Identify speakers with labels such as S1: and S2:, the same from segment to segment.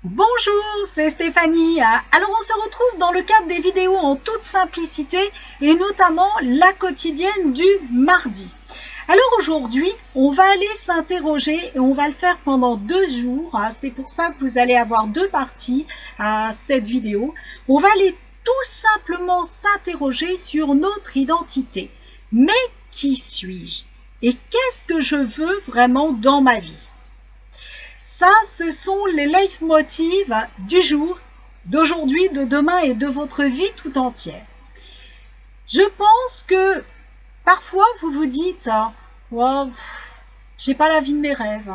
S1: Bonjour, c'est Stéphanie. Alors on se retrouve dans le cadre des vidéos en toute simplicité et notamment la quotidienne du mardi. Alors aujourd'hui, on va aller s'interroger et on va le faire pendant 2 jours. C'est pour ça que vous allez avoir 2 parties à cette vidéo. On va aller tout simplement s'interroger sur notre identité. Mais qui suis-je? Et qu'est-ce que je veux vraiment dans ma vie? Ça, ce sont les leitmotivs du jour, d'aujourd'hui, de demain et de votre vie tout entière. Je pense que parfois vous vous dites wow, j'ai pas la vie de mes rêves.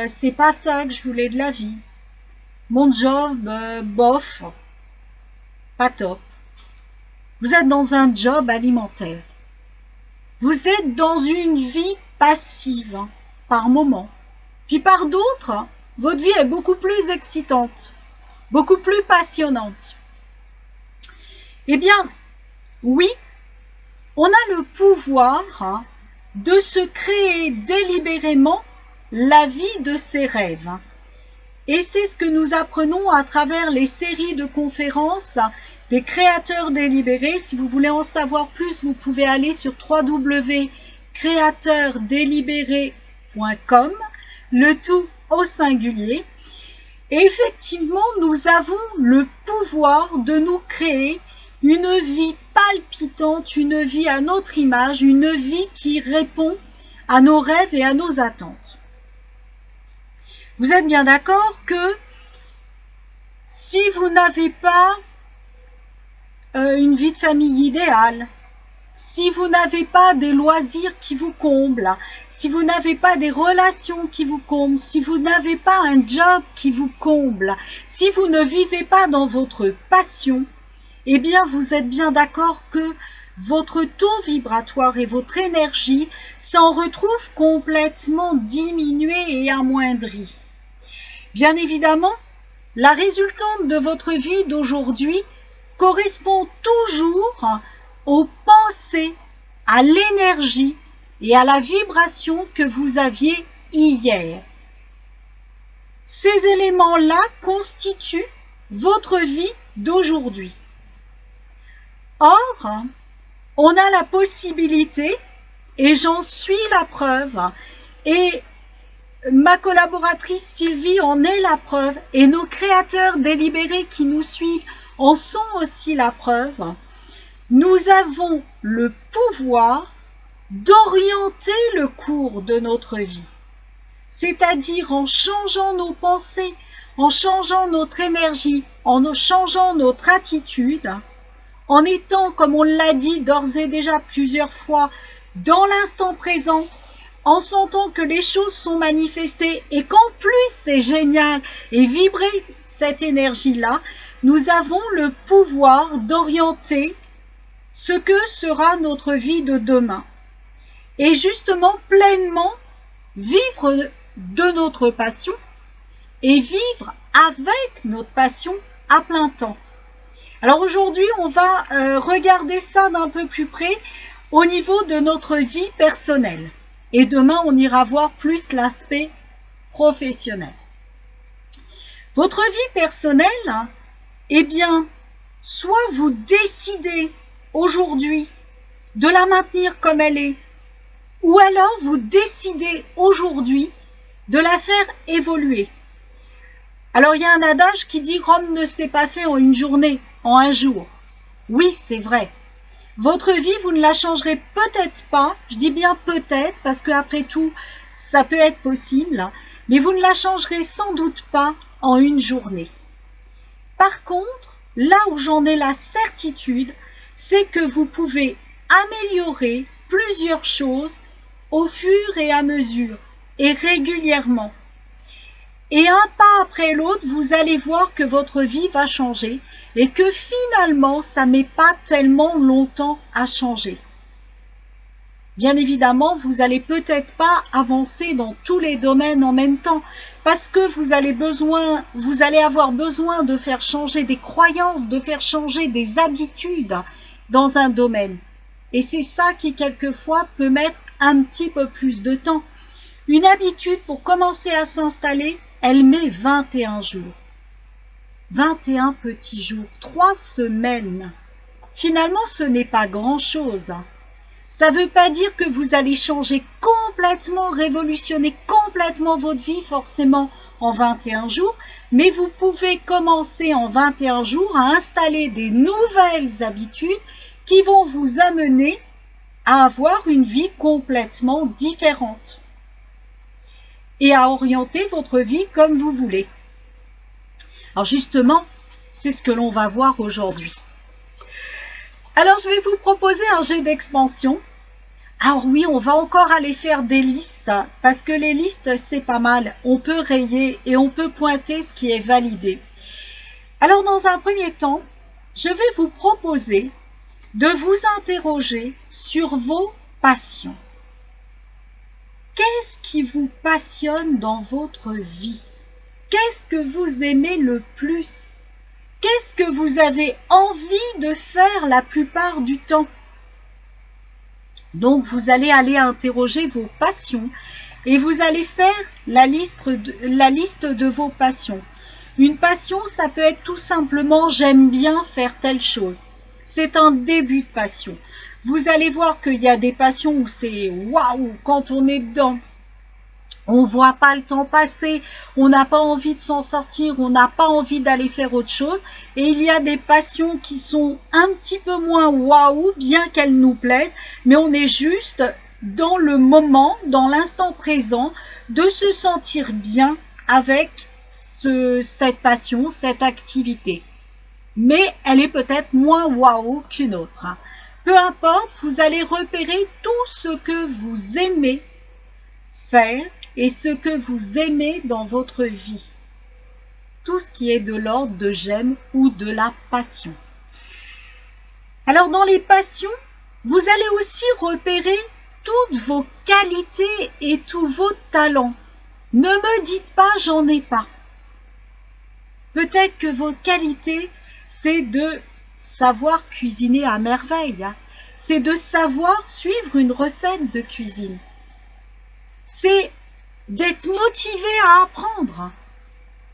S1: C'est pas ça que je voulais de la vie. Mon job, bof, pas top. Vous êtes dans un job alimentaire. Vous êtes dans une vie passive par moment. Puis par d'autres, votre vie est beaucoup plus excitante, beaucoup plus passionnante. Eh bien, oui, on a le pouvoir de se créer délibérément la vie de ses rêves. Et c'est ce que nous apprenons à travers les séries de conférences des créateurs délibérés. Si vous voulez en savoir plus, vous pouvez aller sur www.créateursdélibérés.com. Le tout au singulier. Et effectivement, nous avons le pouvoir de nous créer une vie palpitante, une vie à notre image, une vie qui répond à nos rêves et à nos attentes. Vous êtes bien d'accord que si vous n'avez pas une vie de famille idéale, si vous n'avez pas des loisirs qui vous comblent, si vous n'avez pas des relations qui vous comblent, si vous n'avez pas un job qui vous comble, si vous ne vivez pas dans votre passion, eh bien vous êtes bien d'accord que votre taux vibratoire et votre énergie s'en retrouvent complètement diminués et amoindris. Bien évidemment, la résultante de votre vie d'aujourd'hui correspond toujours aux pensées, à l'énergie et à la vibration que vous aviez hier. Ces éléments-là constituent votre vie d'aujourd'hui. Or, on a la possibilité, et j'en suis la preuve, et ma collaboratrice Sylvie en est la preuve, et nos créateurs délibérés qui nous suivent en sont aussi la preuve, nous avons le pouvoir d'orienter le cours de notre vie, c'est-à-dire en changeant nos pensées, en changeant notre énergie, en changeant notre attitude, en étant, comme on l'a dit d'ores et déjà plusieurs fois, dans l'instant présent, en sentant que les choses sont manifestées et qu'en plus c'est génial et vibrer cette énergie-là, nous avons le pouvoir d'orienter ce que sera notre vie de demain. Et justement, pleinement vivre de notre passion et vivre avec notre passion à plein temps. Alors aujourd'hui, on va regarder ça d'un peu plus près au niveau de notre vie personnelle. Et demain, on ira voir plus l'aspect professionnel. Votre vie personnelle, eh bien, soit vous décidez aujourd'hui de la maintenir comme elle est, ou alors vous décidez aujourd'hui de la faire évoluer. Alors il y a un adage qui dit Rome ne s'est pas fait en une journée, en un jour. Oui, c'est vrai. Votre vie, vous ne la changerez peut-être pas, je dis bien peut-être, parce qu'après tout, ça peut être possible, mais vous ne la changerez sans doute pas en une journée. Par contre, là où j'en ai la certitude, c'est que vous pouvez améliorer plusieurs choses au fur et à mesure et régulièrement. Et un pas après l'autre, vous allez voir que votre vie va changer et que finalement, ça ne met pas tellement longtemps à changer. Bien évidemment, vous n'allez peut-être pas avancer dans tous les domaines en même temps parce que vous allez avoir besoin de faire changer des croyances, de faire changer des habitudes dans un domaine. Et c'est ça qui, quelquefois, peut mettre un petit peu plus de temps. Une habitude pour commencer à s'installer, elle met 21 jours. 21 petits jours, 3 semaines. Finalement, ce n'est pas grand-chose. Ça ne veut pas dire que vous allez changer complètement, révolutionner complètement votre vie forcément en 21 jours, mais vous pouvez commencer en 21 jours à installer des nouvelles habitudes qui vont vous amener à avoir une vie complètement différente et à orienter votre vie comme vous voulez. Alors justement, c'est ce que l'on va voir aujourd'hui. Alors, je vais vous proposer un jeu d'expansion. Alors oui, on va encore aller faire des listes, parce que les listes, c'est pas mal. On peut rayer et on peut pointer ce qui est validé. Alors, dans un premier temps, je vais vous proposer de vous interroger sur vos passions. Qu'est-ce qui vous passionne dans votre vie? Qu'est-ce que vous aimez le plus? Qu'est-ce que vous avez envie de faire la plupart du temps? Donc, vous allez aller interroger vos passions et vous allez faire la liste de vos passions. Une passion, ça peut être tout simplement « j'aime bien faire telle chose ». C'est un début de passion. Vous allez voir qu'il y a des passions où c'est « waouh » quand on est dedans. On ne voit pas le temps passer, on n'a pas envie de s'en sortir, on n'a pas envie d'aller faire autre chose. Et il y a des passions qui sont un petit peu moins waouh, bien qu'elles nous plaisent, mais on est juste dans le moment, dans l'instant présent, de se sentir bien avec cette passion, cette activité. Mais elle est peut-être moins waouh qu'une autre. Peu importe, vous allez repérer tout ce que vous aimez faire et ce que vous aimez dans votre vie. Tout ce qui est de l'ordre de j'aime ou de la passion. Alors dans les passions, vous allez aussi repérer toutes vos qualités et tous vos talents. Ne me dites pas j'en ai pas. Peut-être que vos qualités, c'est de savoir cuisiner à merveille. C'est de savoir suivre une recette de cuisine. C'est d'être motivé à apprendre.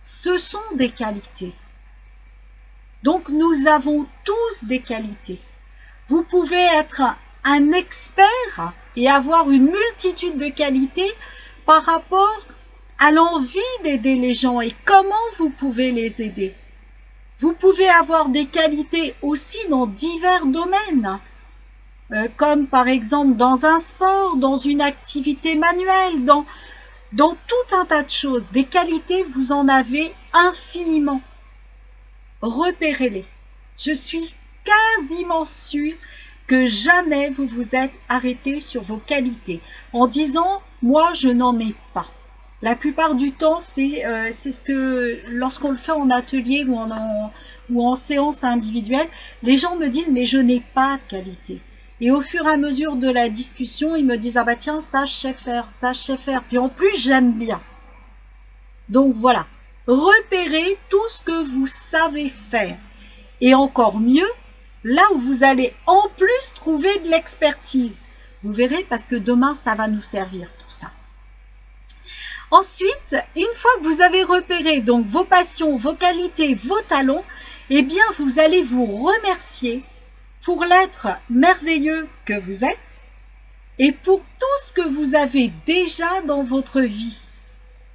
S1: Ce sont des qualités. Donc nous avons tous des qualités. Vous pouvez être un expert et avoir une multitude de qualités par rapport à l'envie d'aider les gens et comment vous pouvez les aider. Vous pouvez avoir des qualités aussi dans divers domaines, comme par exemple dans un sport, dans une activité manuelle, dans tout un tas de choses. Des qualités, vous en avez infiniment. Repérez-les. Je suis quasiment sûre que jamais vous vous êtes arrêté sur vos qualités en disant « moi, je n'en ai pas ». La plupart du temps, c'est ce que, lorsqu'on le fait en atelier ou en séance individuelle, les gens me disent « mais je n'ai pas de qualité ». Et au fur et à mesure de la discussion, ils me disent « ah bah tiens, ça je sais faire, puis en plus j'aime bien ». Donc voilà, repérez tout ce que vous savez faire. Et encore mieux, là où vous allez en plus trouver de l'expertise. Vous verrez, parce que demain, ça va nous servir tout ça. Ensuite, une fois que vous avez repéré donc vos passions, vos qualités, vos talents, eh bien vous allez vous remercier pour l'être merveilleux que vous êtes et pour tout ce que vous avez déjà dans votre vie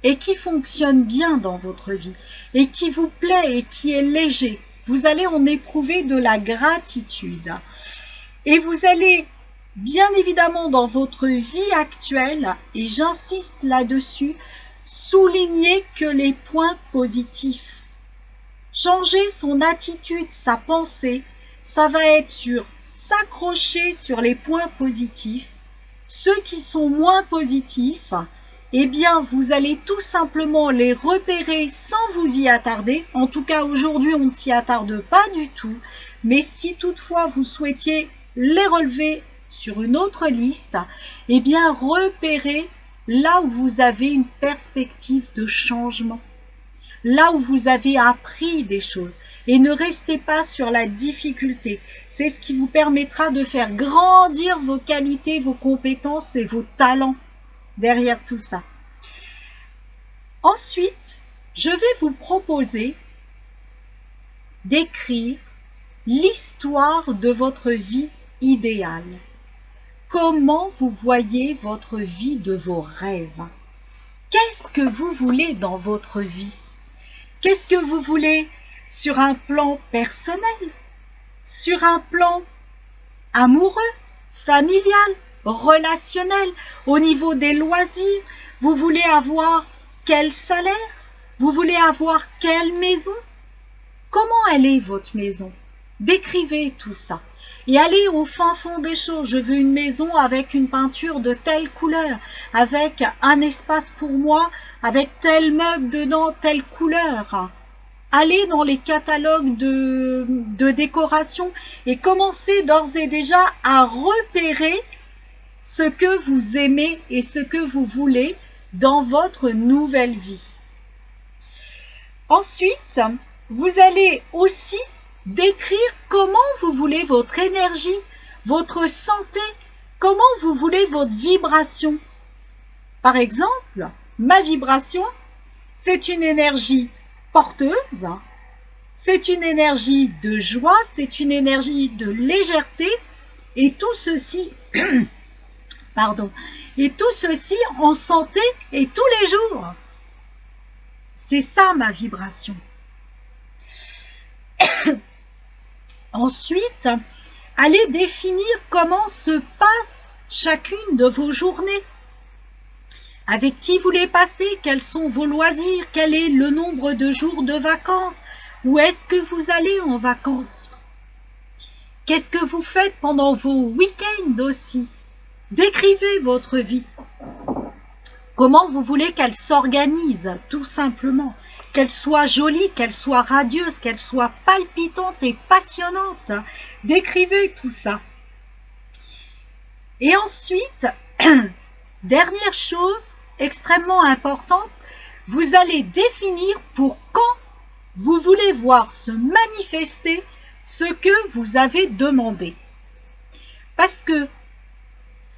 S1: et qui fonctionne bien dans votre vie et qui vous plaît et qui est léger. Vous allez en éprouver de la gratitude. Et vous allez, bien évidemment, dans votre vie actuelle, et j'insiste là-dessus, souligner que les points positifs. Changer son attitude, sa pensée, ça va être sur s'accrocher sur les points positifs. Ceux qui sont moins positifs, eh bien, vous allez tout simplement les repérer sans vous y attarder. En tout cas, aujourd'hui, on ne s'y attarde pas du tout. Mais si toutefois vous souhaitiez les relever sur une autre liste, eh bien, repérez là où vous avez une perspective de changement. Là où vous avez appris des choses. Et ne restez pas sur la difficulté. C'est ce qui vous permettra de faire grandir vos qualités, vos compétences et vos talents derrière tout ça. Ensuite, je vais vous proposer d'écrire l'histoire de votre vie idéale. Comment vous voyez votre vie de vos rêves? Qu'est-ce que vous voulez dans votre vie? Qu'est-ce que vous voulez sur un plan personnel, sur un plan amoureux, familial, relationnel, au niveau des loisirs? Vous voulez avoir quel salaire? Vous voulez avoir quelle maison? Comment elle est votre maison? Décrivez tout ça. Et allez au fin fond des choses. Je veux une maison avec une peinture de telle couleur, avec un espace pour moi, avec tel meuble dedans, telle couleur. Allez dans les catalogues de décoration et commencez d'ores et déjà à repérer ce que vous aimez et ce que vous voulez dans votre nouvelle vie. Ensuite, vous allez aussi décrire comment vous voulez votre énergie, votre santé, comment vous voulez votre vibration. Par exemple, ma vibration, c'est une énergie porteuse, c'est une énergie de joie, c'est une énergie de légèreté, et tout ceci, et tout ceci en santé et tous les jours. C'est ça ma vibration. Ensuite, allez définir comment se passe chacune de vos journées. Avec qui vous les passez? Quels sont vos loisirs? Quel est le nombre de jours de vacances? Où est-ce que vous allez en vacances? Qu'est-ce que vous faites pendant vos week-ends aussi? Décrivez votre vie. Comment vous voulez qu'elle s'organise, tout simplement? Qu'elle soit jolie, qu'elle soit radieuse, qu'elle soit palpitante et passionnante. Décrivez tout ça. Et ensuite, dernière chose extrêmement importante, vous allez définir pour quand vous voulez voir se manifester ce que vous avez demandé. Parce que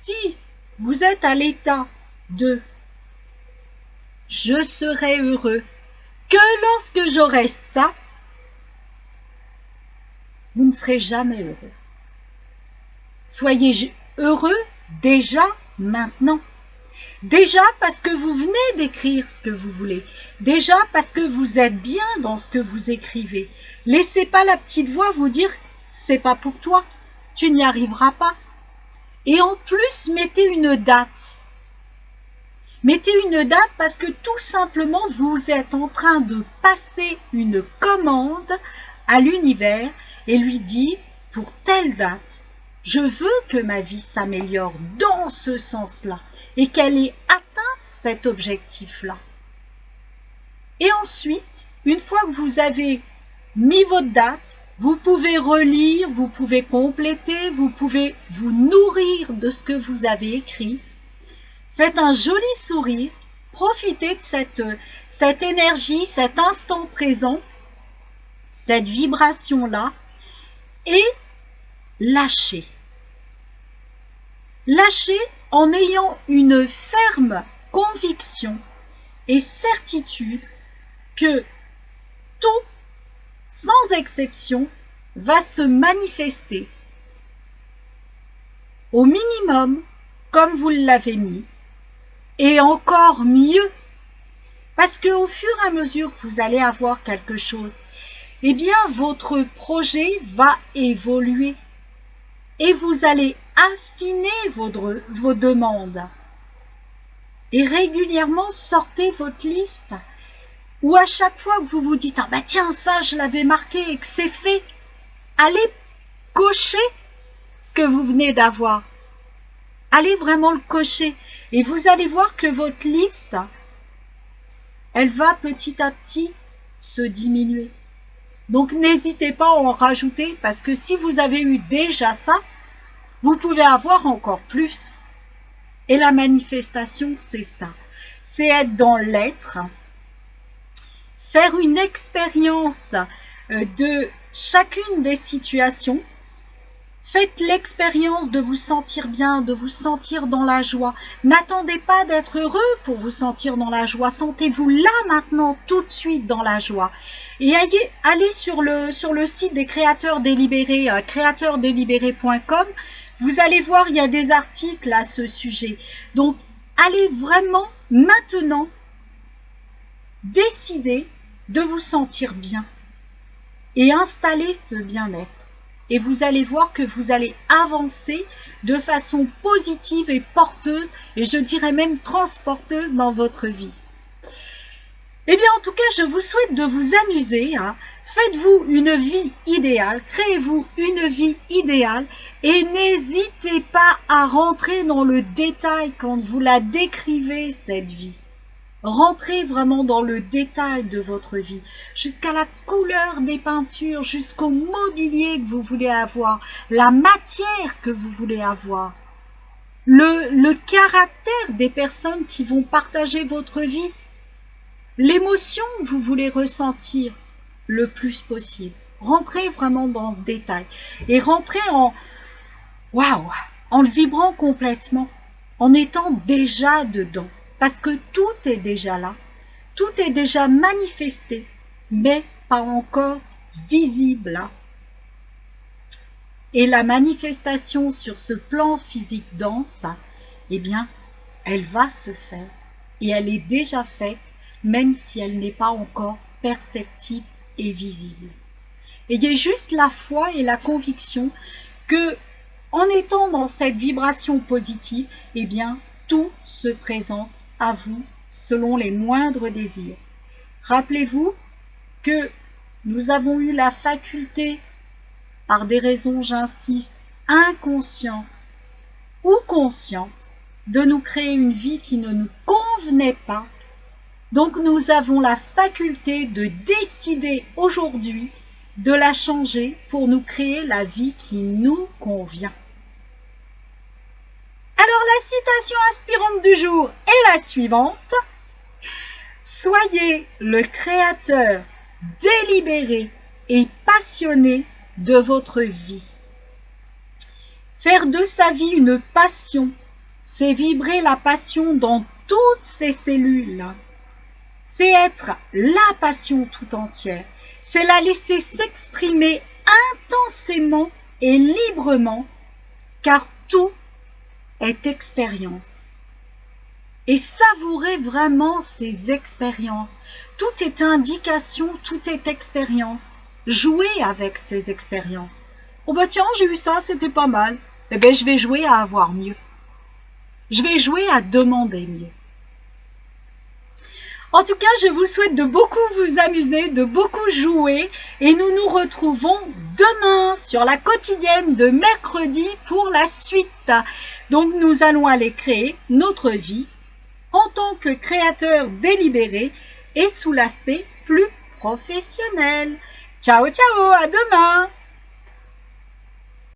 S1: si vous êtes à l'état de « je serai heureux que lorsque j'aurai ça », vous ne serez jamais heureux. Soyez heureux déjà maintenant. Déjà parce que vous venez d'écrire ce que vous voulez. Déjà parce que vous êtes bien dans ce que vous écrivez. Laissez pas la petite voix vous dire « c'est pas pour toi, tu n'y arriveras pas ». Et en plus, mettez une date. Mettez une date parce que tout simplement, vous êtes en train de passer une commande à l'univers et lui dire « pour telle date, je veux que ma vie s'améliore dans ce sens-là et qu'elle ait atteint cet objectif-là. » Et ensuite, une fois que vous avez mis votre date, vous pouvez relire, vous pouvez compléter, vous pouvez vous nourrir de ce que vous avez écrit. Faites un joli sourire, profitez de cette énergie, cet instant présent, cette vibration-là, et lâchez. Lâchez en ayant une ferme conviction et certitude que tout, sans exception, va se manifester au minimum comme vous l'avez mis, et encore mieux, parce qu'au fur et à mesure que vous allez avoir quelque chose, eh bien votre projet va évoluer et vous allez affiner vos demandes. Et régulièrement, sortez votre liste. Ou à chaque fois que vous vous dites « Ah bah tiens, ça je l'avais marqué et que c'est fait », allez cocher ce que vous venez d'avoir. Allez vraiment le cocher. Et vous allez voir que votre liste, elle va petit à petit se diminuer. Donc n'hésitez pas à en rajouter parce que si vous avez eu déjà ça, vous pouvez avoir encore plus. Et la manifestation, c'est ça. C'est être dans l'être, faire une expérience de chacune des situations, Faites l'expérience de vous sentir bien, de vous sentir dans la joie. N'attendez pas d'être heureux pour vous sentir dans la joie. Sentez-vous là maintenant, tout de suite dans la joie. Et allez sur le site des créateurs délibérés, créateursdélibérés.com. Vous allez voir, il y a des articles à ce sujet. Donc, allez vraiment maintenant décider de vous sentir bien et installer ce bien-être. Et vous allez voir que vous allez avancer de façon positive et porteuse, et je dirais même transporteuse dans votre vie. Eh bien, en tout cas, je vous souhaite de vous amuser. Faites-vous une vie idéale, créez-vous une vie idéale, et n'hésitez pas à rentrer dans le détail quand vous la décrivez, cette vie. Rentrez vraiment dans le détail de votre vie, jusqu'à la couleur des peintures, jusqu'au mobilier que vous voulez avoir, la matière que vous voulez avoir, le caractère des personnes qui vont partager votre vie, l'émotion que vous voulez ressentir le plus possible. Rentrez vraiment dans ce détail et rentrez en le vibrant complètement, en étant déjà dedans. Parce que tout est déjà là, tout est déjà manifesté, mais pas encore visible. Et la manifestation sur ce plan physique dense, eh bien, elle va se faire. Et elle est déjà faite, même si elle n'est pas encore perceptible et visible. Ayez juste la foi et la conviction que, en étant dans cette vibration positive, eh bien, tout se présente à vous selon les moindres désirs. Rappelez-vous que nous avons eu la faculté, par des raisons, j'insiste, inconscientes ou conscientes, de nous créer une vie qui ne nous convenait pas. Donc nous avons la faculté de décider aujourd'hui de la changer pour nous créer la vie qui nous convient. Alors la citation inspirante du jour est la suivante. Soyez le créateur délibéré et passionné de votre vie. Faire de sa vie une passion, c'est vibrer la passion dans toutes ses cellules. C'est être la passion tout entière. C'est la laisser s'exprimer intensément et librement, car tout est expérience. Et savourez vraiment ces expériences. Tout est indication, tout est expérience. Jouez avec ces expériences. Oh bah tiens, j'ai eu ça, c'était pas mal. Eh bien, je vais jouer à avoir mieux. Je vais jouer à demander mieux. En tout cas, je vous souhaite de beaucoup vous amuser, de beaucoup jouer, et nous nous retrouvons demain sur la quotidienne de mercredi pour la suite. Donc nous allons aller créer notre vie en tant que créateur délibéré et sous l'aspect plus professionnel. Ciao, ciao, à demain!